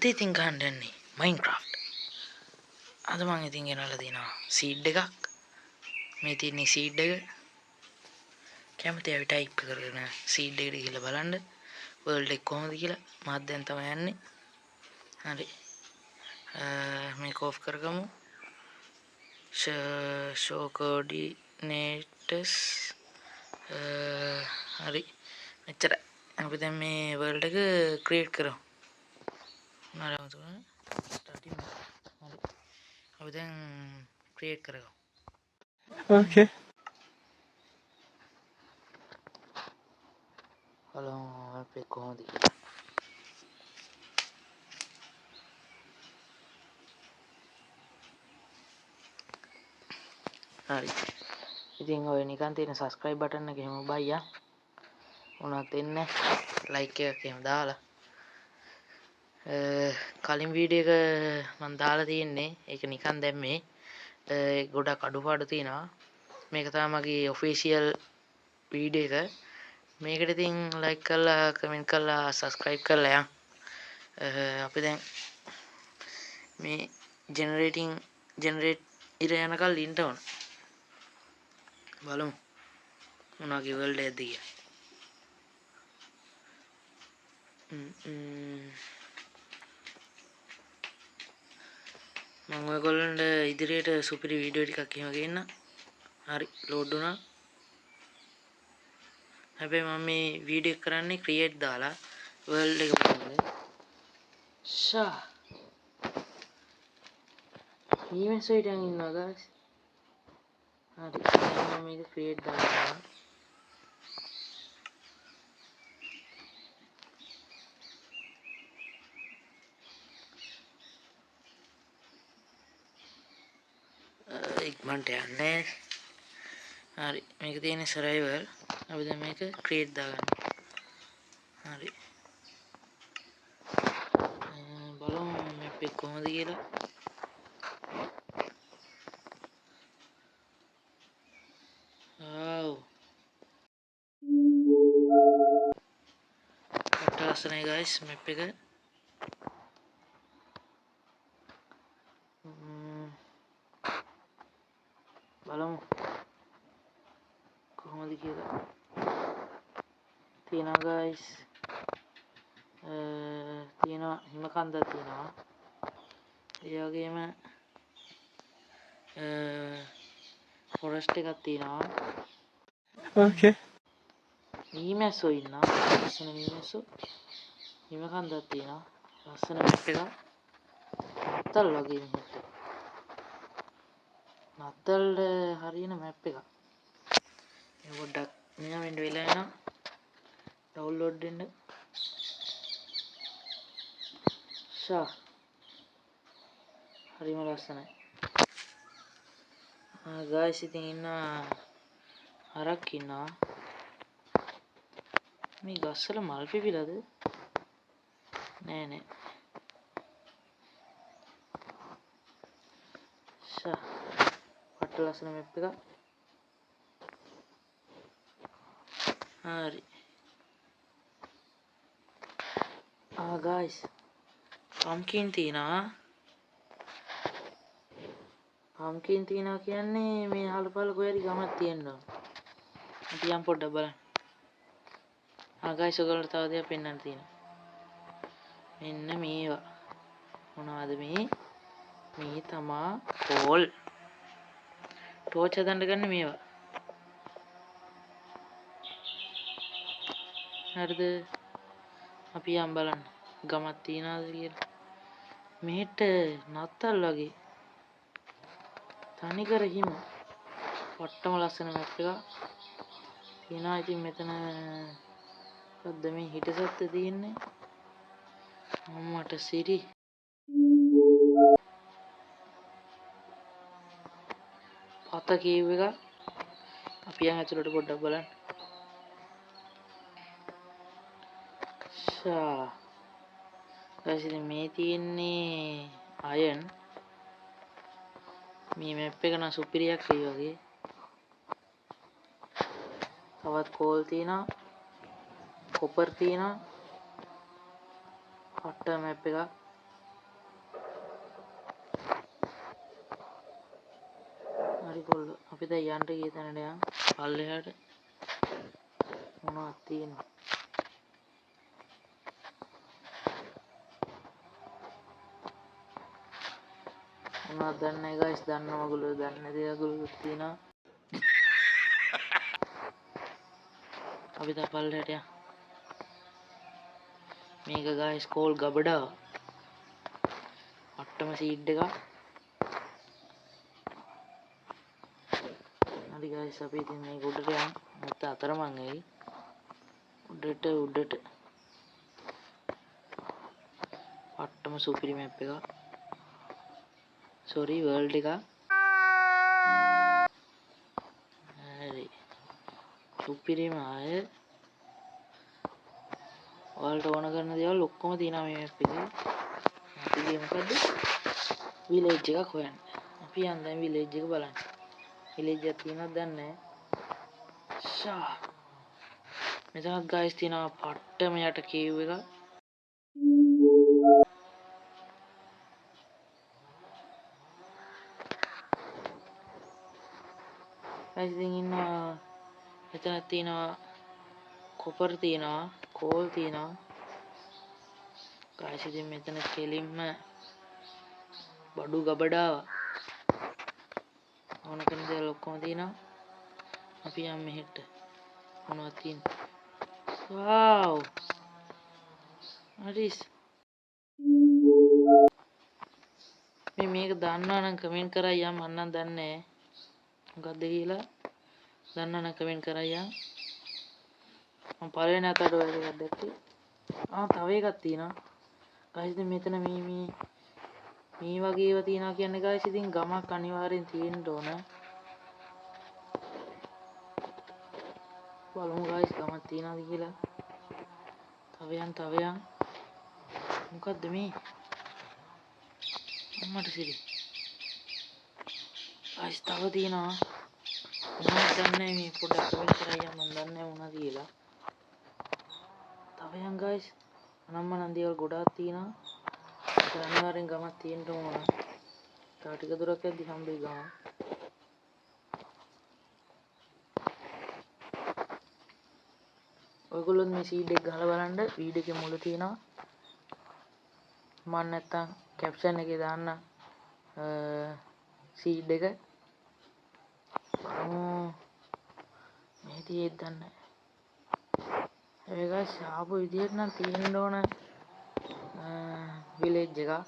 අද ඉතින් ගන්න යන්නේ Minecraft. අද මම ඉතින් ගෙනල්ලා තියෙනවා සීඩ් එකක්. මේ තියෙන්නේ සීඩ් එක. කැමති අය ටයිප් කරගෙන සීඩ් එකට ගිහලා බලන්න. වර්ල්ඩ් එක කොහොමද කියලා. මාත් දැන් තමයි යන්නේ. හරි. මේක ඔෆ් කරගමු. show coordinators. හරි. මෙච්චර. අපි දැන් මේ වර්ල්ඩ් එක ක්‍රියේට් කරමු. නරම තුන ස්ටාර්ටින්. හරි. අපි දැන් ක්‍රියේට් කරගමු. Okay. බලමු අපේ කොහොමද කියලා. හරි. ඉතින් ඔය නිකන් තියෙන subscribe button එක එහෙම බයියා. උනත් එන්නේ like එකක් එහෙම දාලා. කලින් වීඩියෝ එක මම දාලා තියෙන්නේ. ඒක නිකන් දැම්මේ. ගොඩක් අඩුපාඩු තියෙනවා. මේක තමයි මගේ official වීඩියෝ එක. මේකට ඉතින් like කරලා comment කරලා subscribe කරලා යන්න. අපි දැන් මේ generate ඉර යනකල් ඉන්න ඕන. බලමු මොනවාගේ world එකද කියලා. මම ඔයගොල්ලන්ට ඉදිරියට සුපිරි වීඩියෝ ටිකක් එහෙම ගේන්න. හරි ලෝඩ් වුණා. හැබැයි මම මේ වීඩියෝ එක කරන්නේ ක්‍රියේට් දාලා world එක බලන්න. ෂා ඊමේස් එකෙන් ඉන්නවා guys. හරි මම මේක ක්‍රියේට් දාලා ඉක්මනට යන්නේ. හරි මේක තියෙන්නේ සර්වයිවල්. අපි දැන් මේක ක්‍රියේට් දාගන්න. හරි බලමු මැප් එක කොහොමද කියලා. ආව් කට ලස්සනයි guys මැප් එක. බලමු කොහොමද කියලා. තියෙනවා guys. තියෙනවා හිම කන්දක් තියෙනවා. ඒ වගේම ෆොරස්ට් එකක් තියෙනවා. Okay. මීමැස්සෝ ඉන්නවා. ලස්සන මීමැස්සෝ. හිම කන්දක් තියෙනවා. ලස්සන මැප් එකක්. නත්තල් වගේ මෙහෙට. නත්තල් හරියන මැප් එකක්. මේ පොඩ්ඩක් මෙයා වෙන්න වෙලා යනවා. ඩවුන්ලෝඩ් වෙන්න. ෂා හරිම ලස්සනයි. ගායිස් ඉතින් ඉන්න හරක් ඉන්නවා. මේ ගස්වල මල් පිපිලාද? නෑ නෑ. ෂා පට ලස්සන මැප් එකක්. හරි. ගායිස් පම්කින් තියනවා. පම්කින් තියනවා කියන්නේ මේ අහලපහල කොහරි ගමක් තියෙනවා. අපි යම් පොඩ්ඩක් බලන්න. ගායිස් ඔයගොල්ලන්ට තව දෙයක් පෙන්වන්න තියෙනවා. මෙන්න මේවා. මොනවද මේ? මේ තමා කෝල්. ටෝච් හදන්න ගන්න මේවා. හරිද? අපි යම් බලන්න. ගමක් තියනවාද කියලා. මෙහෙට නත්තල් වගේ. තනිකර හිම. වට්ටම ලස්සන මැප් එකක්. තියනවා ඉතින් මෙතන මොකද්ද මේ හිටසත්ත්ව තියෙන්නේ? අම්මට සිරි. පත කේව් එකක්. අපි යන් ඇතුළට පොඩ්ඩක් බලන්න. ෂා guys ඉතින් මේ තියෙන්නේ අයන්. මේ මැප් එක නම් සුපිරියක් වෙයි වගේ. තවත් කෝල් තියෙනවා. කොපර් තියෙනවා. හොට්ට මැප් එකක්. ඒගොල්ලෝ අපි දැන් යන්න ගිය තැනට යන් පල්ලෙහාට මොනවද තියෙන්නේ මොනවද දන්නේ නැහැ guys දන්නව ඔයගොල්ලෝ දන්නේ නැති ඒගොල්ලෝ තියෙනවා අපි දැන් පල්ලෙහාට යන් මේක guys කෝල් ගබඩාව අට්ටම සීඩ් එකක් හරි guys අපි ඉතින් මේක උඩට යන් නැත්නම් අතරමං වෙයි උඩට අට්ටම සුපිරි මැප් එකක් sorry world එකක් හරි සුපිරිම අය ඔයාලට ඕන කරන දේවල් ඔක්කොම තියෙනවා මේ මැප් එකේ අපි ගියේ මොකද්ද විලේජ් එකක් හොයන්න අපි යන් දැන් විලේජ් එක බලන්න විලේජ් එක තියෙනවද දන්නේ නැහැ ෂා මෙතනත් guys තියෙනවා පට්ටම යට කේව් එකක් guys ඉතින් ඉන්නවා මෙතන තියෙනවා කොපර් තියෙනවා කෝල් තියෙනවා guys ඉතින් මෙතන කෙලින්ම බඩු ගබඩාව ඕන කරන දේවල් ඔක්කොම තියෙනවා අපි යන් මෙහෙට මොනවද තියෙන්නේ wow හරිස් මේක දන්නවා නම් කමෙන්ට් කරා යම් මම නම් දන්නේ නැහැ මොකද්ද කියලා දන්නා නම් කමෙන්ට් කරා යම් මම පළවෙනි අතට ඔය එකක් දැක්කේ තව එකක් තියෙනවා guys ඉතින් මෙතන මේ වගේ ඒවා තියෙනවා කියන්නේ guys ඉතින් ගමක් අනිවාර්යෙන් තියෙන්න ඕන බලමු guys ගමක් තියනවාද කියලා තව යන් මොකද්ද මේ අම්මට සිරි guys තව තියෙනවා මොනවද දන්නේ මේ පොඩ්ඩක් කමෙන්ට් කරලා මම දන්නේ මොනවද කියලා තව යන් guys අනම්මනම් දේවල් ගොඩාක් තියෙනවා ඒක අනිවාර්යෙන් ගමක් තියෙන්න ඕන තව ටික දුරක් යද්දි හම්බෙයි ගම ඔයගොල්ලෝ මේ සීඩ් එක ගහලා බලන්න වීඩියෝ එකේ මුල තියෙනවා මම නැත්තම් කැප්ෂන් එකේ දාන්න සීඩ් එක බලමු මේ තියෙද්ද දන්නේ ඒක guys ආපු විදියට නම් තියෙන්න ඕන විලේජ් එක අපි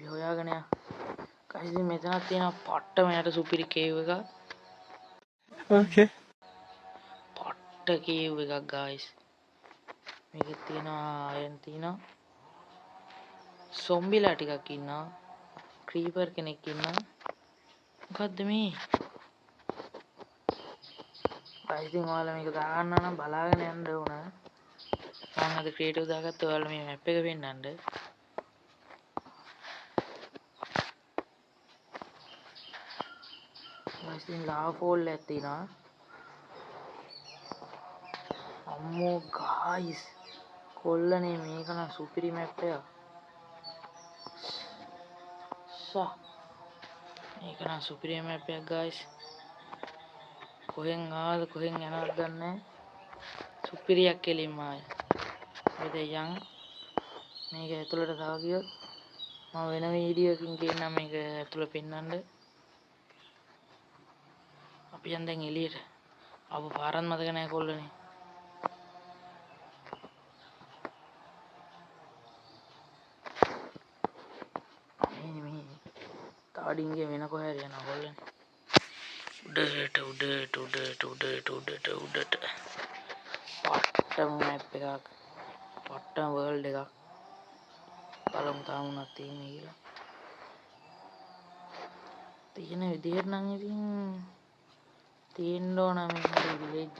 හොයාගෙන යන්න guys ඉතින් මෙතනක් තියෙනවා පට්ටම යට සුපිරි කේව් එකක් Okay. පට්ට කේව් එකක් guys මේකේ තියෙනවා අයන් තියෙනවා සොම්බිලා ටිකක් ඉන්නවා ක්‍රීපර් කෙනෙක් ඉන්නවා මොකද්ද මේ guys ඉතින් ඔයාලා මේක දාගන්න නම් බලාගෙන යන්න ඕන මම අද ක්‍රියේටිව් දාගත්ත ඔයාලා මේ මැප් එක පෙන්නන්න guys ඉතින් ලාවා ෆෝල් එකක් තියෙනවා අම්මෝ guys කොල්ලනේ මේක නම් සුපිරි මැප් එකක් මේක නම් සුපිරි මැප් එකක් guys කොහෙන් ආවද කොහෙන් යනවද දන්නේ සුපිරියක් කෙලින්ම ආයේ අපි දැන් යන් මේක ඇතුළට තව ගියොත් මම වෙන වීඩියෝ එකකින් කියන්නම් මේක ඇතුළ පෙන්නන්න අපි යන් දැන් එළියට ආපු පාරක් මතක නැහැ කොල්ලනේ මේ තාඩින්ගේ වෙන කොහේ හරි යනවා කොල්ලනේ උඩට පට්ටම මැප් එකක් පට්ටම වර්ල්ඩ් එකක් බලමු තාම මොනවද තියෙන්නේ කියලා තියෙන විදිහට නම් ඉතින් තියෙන්න ඕන මේ විලේජ් එකක්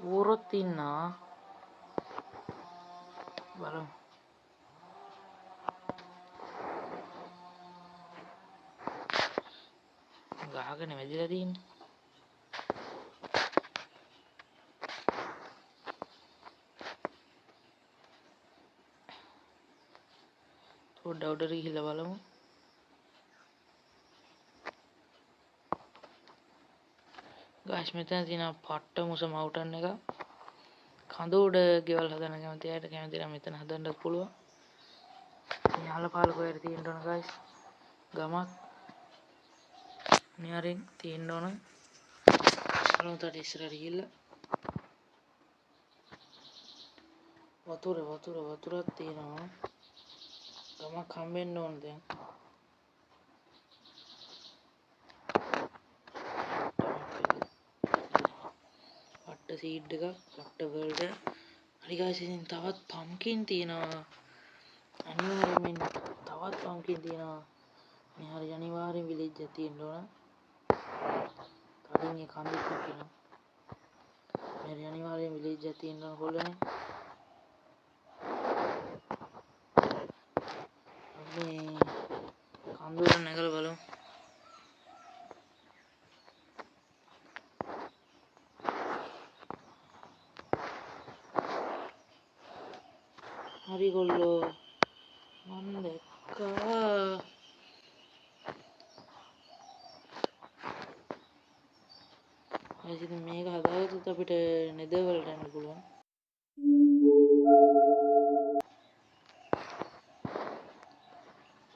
ඌරොත් ඉන්නවා බලමු ගහගෙන වැදිලා තියෙන්නේ පොඩ්ඩක් උඩට ගිහිල්ලා බලමු ගායිස් මෙතන තියෙන පට්ට මුස මවුටන් එක. කඳ උඩ ගෙවල් හදන්න කැමති අයට කැමති නම් මෙතන හදන්නත් පුළුවන්. යාල පාල කොහෙද තියෙන්න ඕන ගායිස්. ගමක් නියරින් තියෙන්න ඕන. අලුතට ඉස්සරහට ගිහිල්ලා වතුරක් තියෙනවා. ගමක් හම්බෙන්න ඕන දැන්. පට්ට සීඩ් එකක් පට්ට වර්ල්ඩ්. හරි ගායිස් ඉතින් තවත් පම්කින් තියෙනවා. අනිවාර්යෙන් තවත් පම්කින් තියෙනවා. මේ හරි අනිවාර්යෙන් විලේජ් එක තියෙන්න ඕන. කලින් ඒ කන්දෙත් තියෙනවා. මේ හරි අනිවාර්යෙන් විලේජ් එක තියෙන්න ඕන කොල්ලනේ. මේ කන්දුර නැගලා බලමු. හරි ගොල්ලෝ මම දැක්කා ඉතින් මේක හදාගත්තොත් අපිට නෙදර් වලට යන්න පුළුවන්.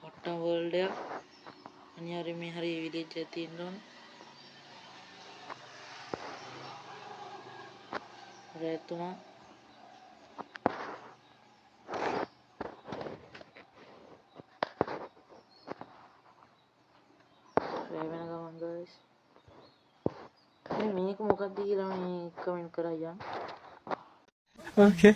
පට්ටම් වර්ල්ඩ් එක අනිවාර්යෙන් මේ හරි විලේජ් එක තියෙන්න ඕන. රැතුමා රැ වෙන ගමන් ගයිස්. මේක මොකක්ද කියලා මේ කමෙන්ට් කරා යන්න. Okay.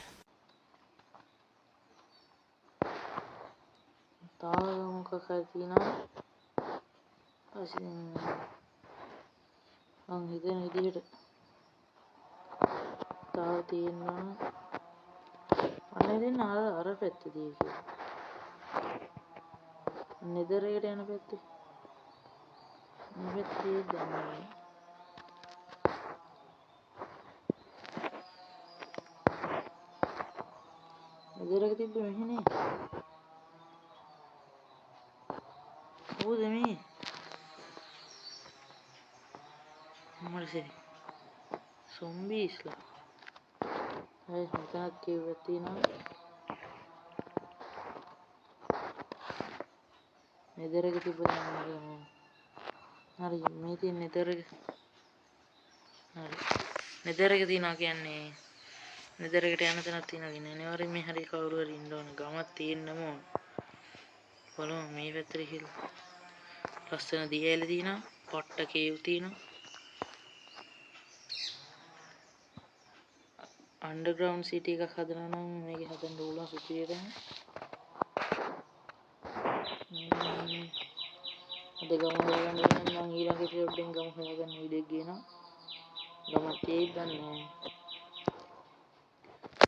තාම මොකක් හරි තියෙනවා. අසින් මං හිතන විදිහට තාම තියෙනවා. අනේ දෙන්න අර පැත්තේ තියෙන්නේ. නෙදර් එකට යන පැත්තේ. මේ පැත්තේ දැන් නෙදර් එක තිබ්බ මෙහෙනේ. කොහොමද මේ? මරසේ. සොම්බීස්ලා. හරි හිතනක් කිව්වක් තියෙනවා. නෙදර් එක තිබ්බ දැන් හරි මේ තියෙන නෙදර් එක. හරි. නෙදර් එක තියනවා කියන්නේ නෙදර් එකට යන තැනක් තියෙනවා කියන්නේ අනිවාර්යෙන් මේ හරි කවුරු හරි ඉන්න ඕන. ගමක් තියෙන්නම ඕන. බලමු මේ පැත්තට ගිහලා. ලස්සන දියඇල තියෙනවා. පට්ට කේව් තියෙනවා. අන්ඩර්ග්‍රවුන්ඩ් සිටි එකක් හදනවා නම් මේක හදන්න පුළුවන් සුපිරියටම. අද ගම හොයාගන්න නම් මම ඊළඟ එපිසෝඩ් එකෙන් ගම හොයාගන්න වීඩියෝ එක ගේනවා. ගමක් තියෙයිද දන්නේ නැහැ.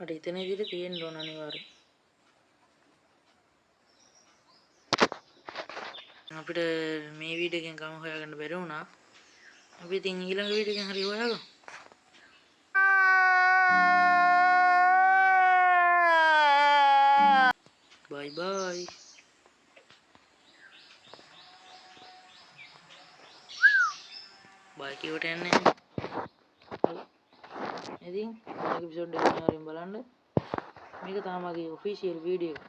අර හිතන විදිහට තියෙන්න ඕන අනිවාර්යෙන්. අපිට මේ වීඩියෝ එකෙන් ගම හොයාගන්න බැරි වුණා. අපි ඉතින් ඊළඟ වීඩියෝ එකෙන් හරි හොයාගමු. බයි බයි. බයි කිව්වට යන්නේ නැහැ. ඉතින් ඊළඟ එපිසෝඩ් එක අනිවාර්යෙන් බලන්න. මේක තමයි මගේ ඔෆිෂියල් වීඩියෝ එක.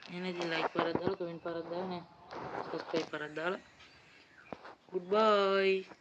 එහෙනම් ඉතින් ලයික් පාරක් දාලා කමෙන්ට් පාරක් දාලා නේ. සබ්ස්ක්‍රයිබ් පාරක් දාලා. Goodbye.